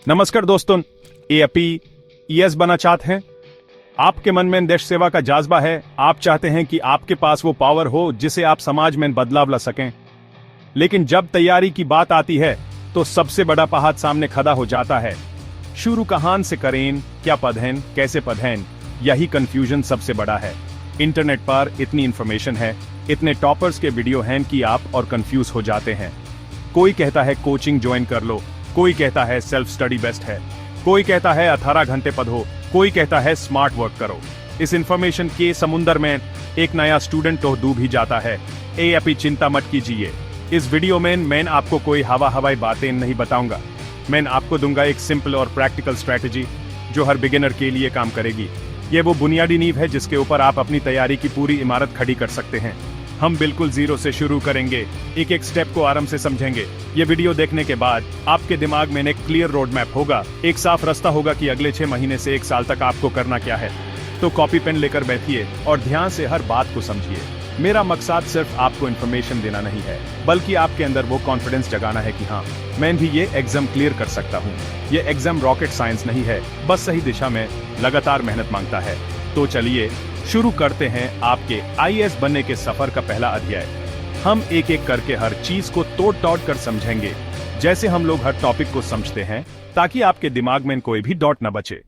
नमस्कार दोस्तों, AAP ES बनना चाहते हैं? आपके मन में देश सेवा का जज्बा है। आप चाहते हैं कि आपके पास वो पावर हो जिसे आप समाज में बदलाव ला सकें। लेकिन जब तैयारी की बात आती है तो सबसे बड़ा पहाड़ सामने खड़ा हो जाता है। शुरू कहां से करें, क्या पढ़ें, कैसे पढ़ें, यही कंफ्यूजन सबसे बड़ा है। इंटरनेट पर इतनी इंफॉर्मेशन है, इतने टॉपर्स के वीडियो हैं कि आप और कंफ्यूज हो जाते हैं। कोई कहता है कोचिंग ज्वाइन कर लो, कोई कहता है सेल्फ स्टडी बेस्ट है, कोई कहता है 18 घंटे पढ़ो, कोई कहता है स्मार्ट वर्क करो। इस इंफॉर्मेशन के समुंदर में एक नया स्टूडेंट तो डूब ही जाता है। एएपी चिंता मत कीजिए। इस वीडियो में मैं आपको कोई हवाई बातें नहीं बताऊंगा। मैं आपको दूंगा एक सिंपल और प्रैक्टिकल स्ट्रेटजी जो हर बिगिनर के लिए काम करेगी। ये वो बुनियादी नींव है जिसके ऊपर आप अपनी तैयारी की पूरी इमारत खड़ी कर सकते हैं। हम बिल्कुल जीरो से शुरू करेंगे, एक एक स्टेप को आराम से समझेंगे। ये वीडियो देखने के बाद आपके दिमाग में एक क्लियर रोड मैप होगा, एक साफ रास्ता होगा कि अगले 6 महीने से 1 साल तक आपको करना क्या है। तो कॉपी पेन लेकर बैठिए और ध्यान से हर बात को समझिए। मेरा मकसद सिर्फ आपको इन्फॉर्मेशन देना नहीं है, बल्कि आपके अंदर वो कॉन्फिडेंस जगाना है कि हाँ, मैं भी ये एग्जाम क्लियर कर सकता हूँ। ये एग्जाम रॉकेट साइंस नहीं है, बस सही दिशा में लगातार मेहनत मांगता है। तो चलिए शुरू करते हैं आपके आईएएस बनने के सफर का पहला अध्याय। हम एक एक करके हर चीज को तोड़ तोड़ कर समझेंगे, जैसे हम लोग हर टॉपिक को समझते हैं, ताकि आपके दिमाग में कोई भी डॉट न बचे।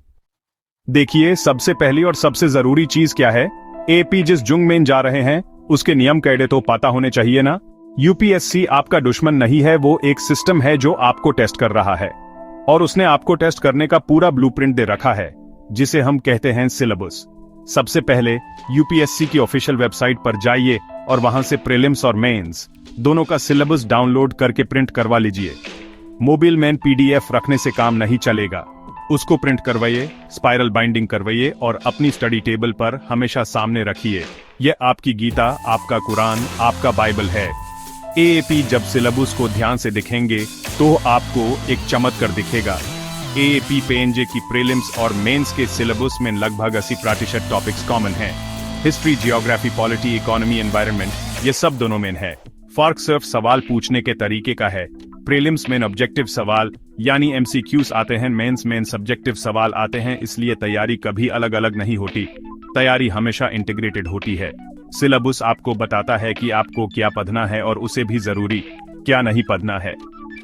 देखिए, सबसे पहली और सबसे जरूरी चीज क्या है। एपी जिस जुंग में जा रहे हैं उसके नियम कायदे तो पता होने चाहिए ना। यूपीएससी आपका दुश्मन नहीं है, वो एक सिस्टम है जो आपको टेस्ट कर रहा है, और उसने आपको टेस्ट करने का पूरा ब्लूप्रिंट दे रखा है, जिसे हम कहते हैं सिलेबस। सबसे पहले यूपीएससी की ऑफिशियल वेबसाइट पर जाइए और वहां से प्रीलिम्स और मेंस दोनों का सिलेबस डाउनलोड करके प्रिंट करवा लीजिए। मोबाइल में पीडीएफ रखने से काम नहीं चलेगा, उसको प्रिंट करवाइए, स्पाइरल बाइंडिंग करवाइए और अपनी स्टडी टेबल पर हमेशा सामने रखिए। यह आपकी गीता, आपका कुरान, आपका बाइबल है। एएपी जब सिलेबस को ध्यान से देखेंगे तो आपको एक चमत्कार दिखेगा। एएपी पीएनजे की प्रीलिम्स और मेंस के सिलेबस में लगभग 80% टॉपिक्स कॉमन हैं। History, geography, polity, economy, environment, ये सब दोनों में है। फर्क सिर्फ सवाल पूछने के तरीके का है। प्रीलिम्स में ऑब्जेक्टिव सवाल यानी एमसीक्यूज आते हैं, मेंस में सब्जेक्टिव सवाल आते हैं, इसलिए तैयारी कभी अलग अलग नहीं होती। तैयारी हमेशा इंटीग्रेटेड होती है। सिलेबस आपको बताता है कि आपको क्या पढ़ना है और उसे भी जरूरी क्या नहीं पढ़ना है।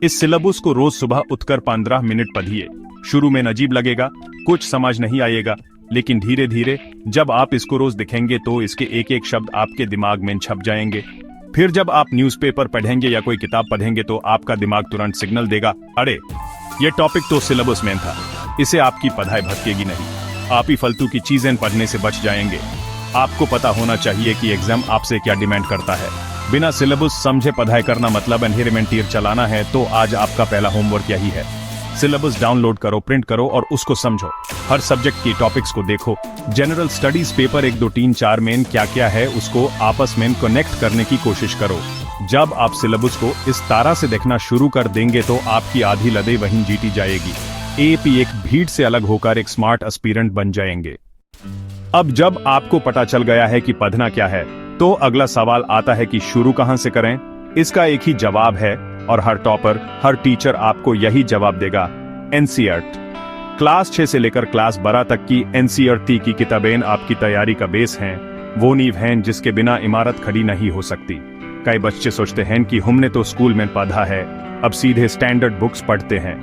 इस सिलेबस को रोज सुबह उठकर 15 मिनट पढ़िए। शुरू में अजीब लगेगा, कुछ समझ नहीं आएगा, लेकिन धीरे धीरे जब आप इसको रोज दिखेंगे तो इसके एक एक शब्द आपके दिमाग में छप जाएंगे। फिर जब आप न्यूज़पेपर पढ़ेंगे या कोई किताब पढ़ेंगे तो आपका दिमाग तुरंत सिग्नल देगा, अरे ये टॉपिक तो सिलेबस में था, इसे आपकी पढ़ाई भटकेगी नहीं। आप ही फालतू की चीजें पढ़ने से बच जाएंगे। आपको पता होना चाहिए कि एग्जाम आपसे क्या डिमांड करता है। बिना सिलेबस समझे पढ़ाई करना मतलब एनवायरमेंट चलाना है। तो आज आपका पहला होमवर्क यही है। सिलेबस डाउनलोड करो, प्रिंट करो और उसको समझो। हर सब्जेक्ट की टॉपिक्स को देखो। जनरल स्टडीज पेपर 1, 2, 3, 4 में क्या क्या है उसको आपस में कनेक्ट करने की कोशिश करो। जब आप सिलेबस को इस तरह से देखना शुरू कर देंगे तो आपकी आधी लड़ाई वहीं जीती जाएगी। एपी एक भीड़ से अलग होकर एक स्मार्ट एस्पिरेंट बन जाएंगे। अब जब आपको पता चल गया है कि पढ़ना क्या है, तो अगला सवाल आता है कि शुरू कहां से करें। इसका एक ही जवाब है और हर टॉपर, हर टीचर आपको यही जवाब देगा, एनसीईआरटी। क्लास 6 से लेकर क्लास 12 तक की एनसीईआरटी की किताबें आपकी तैयारी का बेस हैं। वो नींव हैं जिसके बिना इमारत खड़ी नहीं हो सकती। कई बच्चे सोचते हैं कि हमने तो स्कूल में पढ़ा है, अब सीधे स्टैंडर्ड बुक्स पढ़ते हैं।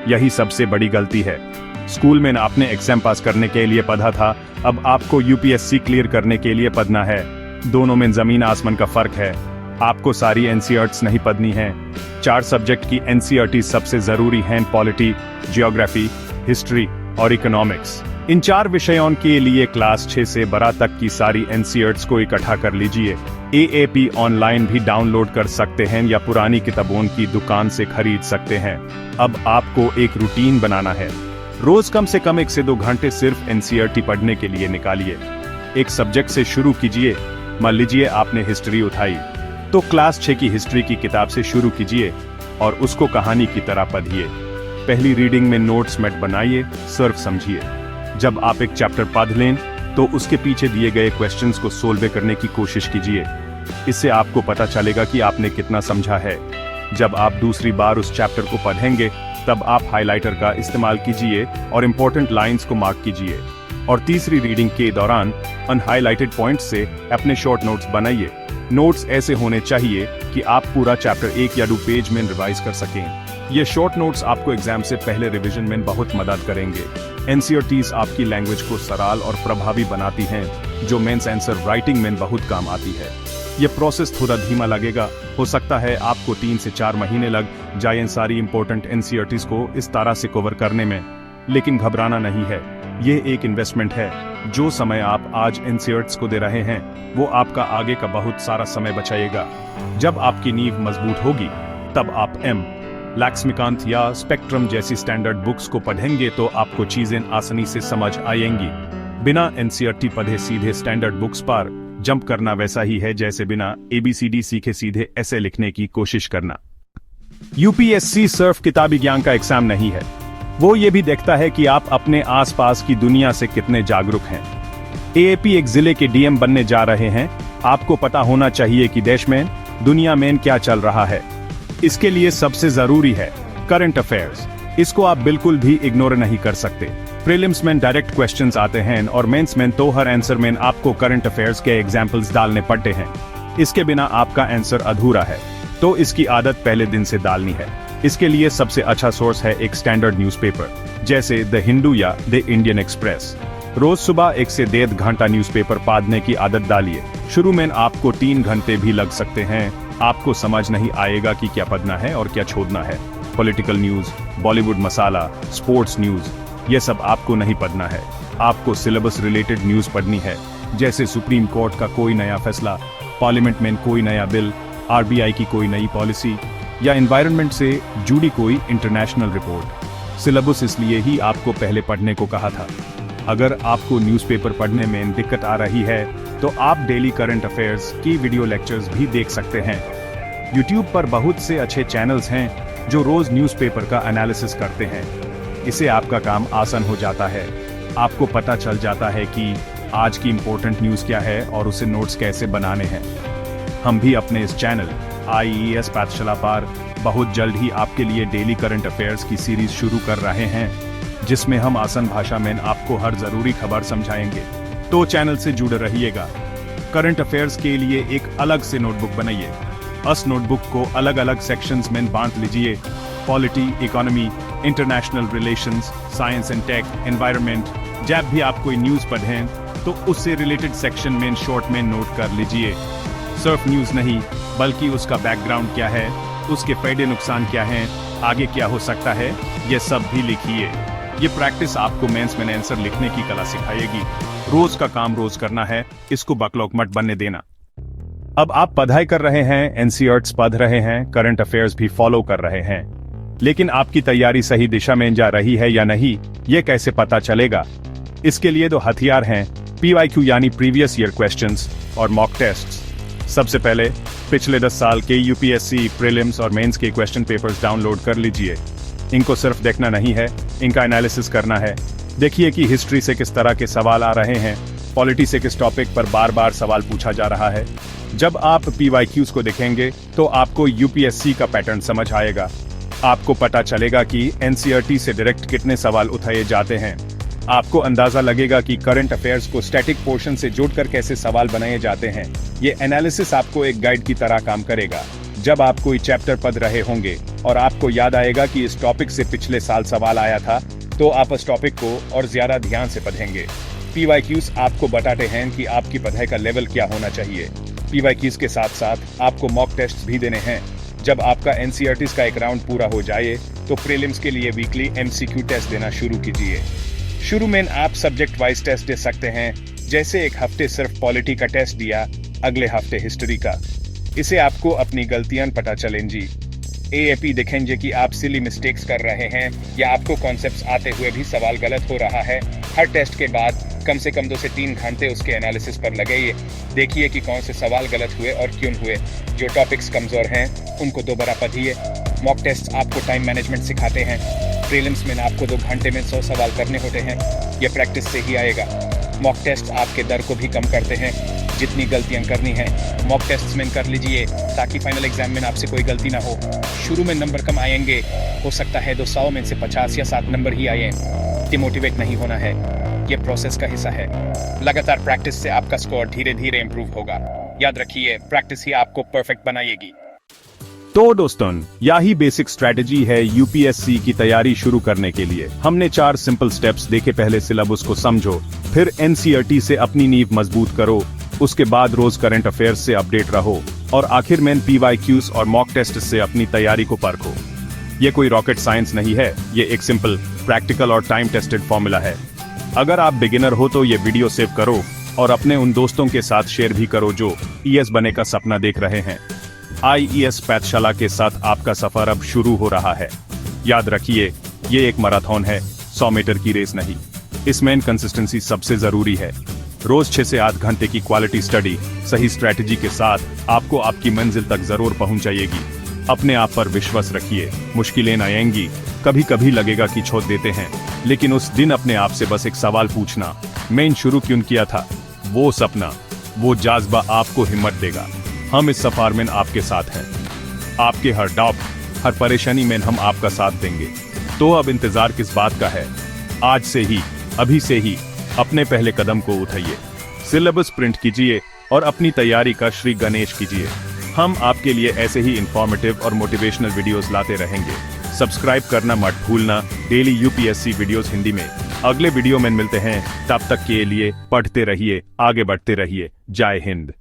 यही सबसे बड़ी गलती है। स्कूल में आपने एग्जाम पास करने के लिए पढ़ा था, अब आपको यूपीएससी क्लियर करने के लिए पढ़ना है। दोनों में जमीन आसमान का फर्क है। आपको सारी एनसीईआरटीज नहीं पढ़नी है। 4 सब्जेक्ट की एनसीईआरटी सबसे जरूरी हैं, पॉलिटी, जियोग्राफी, हिस्ट्री और इकोनॉमिक्स। इन 4 विषयों के लिए क्लास 6 से 12 तक की सारी एनसीईआरटीज को इकट्ठा कर लीजिए। एएपी ऑनलाइन भी डाउनलोड कर सकते हैं या पुरानी किताबों की दुकान से खरीद सकते हैं। अब आपको एक रूटीन बनाना है। रोज कम से कम 1 से 2 घंटे सिर्फ एनसीईआरटी पढ़ने के लिए निकालिए। एक सब्जेक्ट से शुरू कीजिए। मान लीजिए आपने हिस्ट्री उठाई, तो क्लास 6 की हिस्ट्री की किताब से शुरू कीजिए और उसको कहानी की तरह पढ़िए। पहली रीडिंग में नोट्स मेट बनाइए, सिर्फ समझिए। जब आप एक चैप्टर पढ़ लें तो उसके पीछे दिए गए क्वेश्चंस को सोल्व करने की कोशिश कीजिए। इससे आपको पता चलेगा कि आपने कितना समझा है। जब आप दूसरी बार उस चैप्टर को पढ़ेंगे तब आप हाइलाइटर का इस्तेमाल कीजिए और इम्पोर्टेंट लाइंस को मार्क कीजिए। और तीसरी रीडिंग के दौरान अनहाइलाइटेड पॉइंट्स से अपने शॉर्ट नोट्स बनाइए। नोट्स ऐसे होने चाहिए कि आप पूरा चैप्टर 1 या 2 पेज में रिवाइज कर सकें। ये शॉर्ट नोट्स आपको एग्जाम से पहले रिवीजन में बहुत मदद करेंगे। एनसीईआरटीज आपकी लैंग्वेज को सरल और प्रभावी बनाती हैं, जो मेंस आंसर राइटिंग में बहुत काम आती है। ये प्रोसेस थोड़ा धीमा लगेगा, हो सकता है आपको 3 से 4 महीने लग जाए इन सारी इंपॉर्टेंट एनसीईआरटीज को इस तरह से कवर करने में, लेकिन घबराना नहीं है। ये एक इन्वेस्टमेंट है। जो समय आप आज एनसीईआरटीज को दे रहे हैं वो आपका आगे का बहुत सारा समय बचाएगा। जब आपकी नींव मजबूत होगी तब आप लक्ष्मीकांत या स्पेक्ट्रम जैसी स्टैंडर्ड बुक्स को पढ़ेंगे तो आपको चीजें आसानी से समझ आएंगी। बिना एनसीईआरटी पढ़े सीधे स्टैंडर्ड बुक्स पर जंप करना वैसा ही है जैसे बिना ABCD सीखे सीधे ऐसे लिखने की कोशिश करना। यूपीएससी सिर्फ किताबी ज्ञान का एग्जाम नहीं है, वो ये भी देखता है कि आप अपने आसपास की दुनिया से कितने जागरूक हैं। AAP एक जिले के DM बनने जा रहे हैं। आपको पता होना चाहिए कि देश में, दुनिया में क्या चल रहा है। इसके लिए सबसे जरूरी है करंट अफेयर्स। इसको आप बिल्कुल भी इग्नोर नहीं कर सकते। प्रीलिम्स में डायरेक्ट क्वेश्चंस आते हैं और मेंस में तो हर आंसर में आपको करंट अफेयर्स के एग्जाम्पल्स डालने पड़ते हैं। इसके बिना आपका आंसर अधूरा है, तो इसकी आदत पहले दिन से डालनी है। इसके लिए सबसे अच्छा सोर्स है एक स्टैंडर्ड न्यूज़पेपर, जैसे द हिंदू या द इंडियन एक्सप्रेस। रोज सुबह 1 से 1.5 घंटा न्यूज़पेपर पढ़ने की आदत डालिए। शुरू में आपको 3 घंटे भी लग सकते हैं। आपको समझ नहीं आएगा कि क्या पढ़ना है और क्या छोड़ना है। पॉलिटिकल न्यूज, बॉलीवुड मसाला, स्पोर्ट्स न्यूज, ये सब आपको नहीं पढ़ना है। आपको सिलेबस रिलेटेड न्यूज पढ़नी है, जैसे सुप्रीम कोर्ट का कोई नया फैसला, पार्लियामेंट में कोई नया बिल, RBI की कोई नई पॉलिसी या एनवायरनमेंट से जुड़ी कोई इंटरनेशनल रिपोर्ट। सिलेबस इसलिए ही आपको पहले पढ़ने को कहा था। अगर आपको न्यूज़पेपर पढ़ने में दिक्कत आ रही है तो आप डेली करंट अफेयर्स की वीडियो लेक्चर्स भी देख सकते हैं। YouTube पर बहुत से अच्छे चैनल्स हैं जो रोज न्यूज़पेपर का एनालिसिस करते हैं। इससे आपका काम आसान हो जाता है। आपको पता चल जाता है कि आज की इम्पोर्टेंट न्यूज़ क्या है और उसे नोट्स कैसे बनाने हैं। हम भी अपने इस चैनल IES पाठशाला पर बहुत जल्द ही आपके लिए डेली करंट अफेयर्स की सीरीज शुरू कर रहे हैं, जिसमें हम आसान भाषा में आपको हर जरूरी खबर समझाएंगे। तो चैनल से जुड़े रहिएगा। करंट अफेयर्स के लिए एक अलग से नोटबुक बनाइए। उस नोटबुक को अलग अलग सेक्शंस में बांट लीजिए। Polity, economy, international relations, science and tech, environment. जब भी आप कोई न्यूज़ पढ़ें तो उससे रिलेटेड सेक्शन में शॉर्ट में नोट कर लीजिए। सिर्फ न्यूज़ नहीं, बल्कि उसका बैकग्राउंड क्या है, उसके फायदे नुकसान क्या हैं, आगे क्या हो सकता है, ये सब भी लिखिए। ये प्रैक्टिस आपको मेंस में आंसर लिखने की कला सिखाएगी। रोज का काम रोज करना है, इसको बकलॉक मत बनने देना। अब आप पढ़ाई कर रहे हैं, एनसीईआरटीज पढ़ रहे हैं, करंट अफेयर्स भी फॉलो कर रहे हैं, लेकिन आपकी तैयारी सही दिशा में जा रही है या नहीं, ये कैसे पता चलेगा? इसके लिए 2 हथियार हैं, PYQ यानी प्रीवियस ईयर क्वेश्चंस और मॉक टेस्ट्स। सबसे पहले पिछले 10 साल के यूपीएससी प्रीलिम्स और मेंस के क्वेश्चन पेपर्स डाउनलोड कर लीजिए। इनको सिर्फ देखना नहीं है, इनका एनालिसिस करना है। देखिए कि हिस्ट्री से किस तरह के सवाल आ रहे हैं, पॉलिटी से किस टॉपिक पर बार बार सवाल पूछा जा रहा है। जब आप PYQs को देखेंगे तो आपको यूपीएससी का पैटर्न समझ आएगा। आपको पता चलेगा कि एनसीईआरटी से डायरेक्ट कितने सवाल उठाए जाते हैं। आपको अंदाजा लगेगा कि करंट अफेयर्स को स्टैटिक पोर्शन से जोड़कर कैसे सवाल बनाए जाते हैं। ये एनालिसिस आपको एक गाइड की तरह काम करेगा। जब आप कोई चैप्टर पढ़ रहे होंगे और आपको याद आएगा कि इस टॉपिक से पिछले साल सवाल आया था, तो आप इस टॉपिक को और ज्यादा ध्यान से पढ़ेंगे। PYQs आपको बताते हैं कि आपकी पढ़ाई का लेवल क्या होना चाहिए। PYQs के साथ साथ आपको मॉक टेस्ट भी देने हैं। जब आपका एनसीईआरटीज का एक राउंड पूरा हो जाए तो प्रीलिम्स के लिए वीकली MCQ टेस्ट देना शुरू कीजिए। शुरू में आप सब्जेक्ट वाइज टेस्ट दे सकते हैं, जैसे एक हफ्ते सिर्फ पॉलिटी का टेस्ट दिया, अगले हफ्ते हिस्ट्री का। इसे आपको अपनी गलतियां पता चलेंगी। AAP देखेंगे कि आप सिली मिस्टेक्स कर रहे हैं या आपको कॉन्सेप्ट्स आते हुए भी सवाल गलत हो रहा है। हर टेस्ट के बाद कम से कम 2 से 3 घंटे उसके एनालिसिस पर लगाइए। देखिए कि कौन से सवाल गलत हुए और क्यों हुए। जो टॉपिक्स कमजोर हैं उनको दोबारा पढ़िए। मॉक टेस्ट आपको टाइम मैनेजमेंट सिखाते हैं। प्रीलिम्स में आपको 2 घंटे में 100 सवाल करने होते हैं। यह प्रैक्टिस से ही आएगा। मॉक टेस्ट आपके डर को भी कम करते हैं। जितनी गलतियां करनी है मॉक टेस्ट में कर लीजिए ताकि फाइनल एग्जाम में आपसे कोई गलती ना हो। शुरू में नंबर कम आएंगे, हो सकता है 200 में से 50 या 60 नंबर ही आए। डिमोटिवेट नहीं होना है, ये प्रोसेस का हिस्सा है। लगातार प्रैक्टिस से आपका स्कोर धीरे धीरे इंप्रूव होगा। याद रखिए, प्रैक्टिस ही आपको परफेक्ट बनाएगी। तो दोस्तों, यही बेसिक स्ट्रेटजी है यूपीएससी की तैयारी शुरू करने के लिए। हमने 4 सिंपल स्टेप्स देखे। पहले सिलेबस को समझो, फिर एनसीईआरटी से अपनी नींव मजबूत करो, उसके बाद रोज करंट अफेयर्स से अपडेट रहो, और आखिर में पीवाईक्यूज और मॉक टेस्ट से अपनी तैयारी को परखो। ये कोई रॉकेट साइंस नहीं है, ये एक सिंपल, प्रैक्टिकल और टाइम टेस्टेड फॉर्मूला है। अगर आप बिगिनर हो तो ये वीडियो सेव करो और अपने उन दोस्तों के साथ शेयर भी करो जो ईएस बनने का सपना देख रहे हैं। आईईएस पाठशाला के साथ आपका सफर अब शुरू हो रहा है। याद रखिए, ये एक मैराथन है, 100 मीटर की रेस नहीं। इसमें कंसिस्टेंसी सबसे जरूरी है। रोज 6 से 8 घंटे की क्वालिटी स्टडी सही स्ट्रैटेजी के साथ आपको आपकी मंजिल तक जरूर पहुंचाएगी। अपने आप पर विश्वास रखिए, मुश्किलें आएंगी, कभी कभी लगेगा कि छोड़ देते हैं, लेकिन उस दिन अपने आप से बस एक सवाल पूछना, मैं शुरू क्यों किया था? वो सपना, वो जज्बा आपको हिम्मत देगा। हम इस सफर में आपके साथ हैं। आपके हर डाउट, हर परेशानी में हम आपका साथ देंगे। तो अब इंतजार किस बात का है? आज से ही, अभी से ही अपने पहले कदम को उठाइए, सिलेबस प्रिंट कीजिए और अपनी तैयारी का श्री गणेश कीजिए। हम आपके लिए ऐसे ही इंफॉर्मेटिव और मोटिवेशनल वीडियोस लाते रहेंगे। सब्सक्राइब करना मत भूलना। डेली यूपीएससी वीडियोस हिंदी में। अगले वीडियो में मिलते हैं, तब तक के लिए पढ़ते रहिए, आगे बढ़ते रहिए। जय हिंद।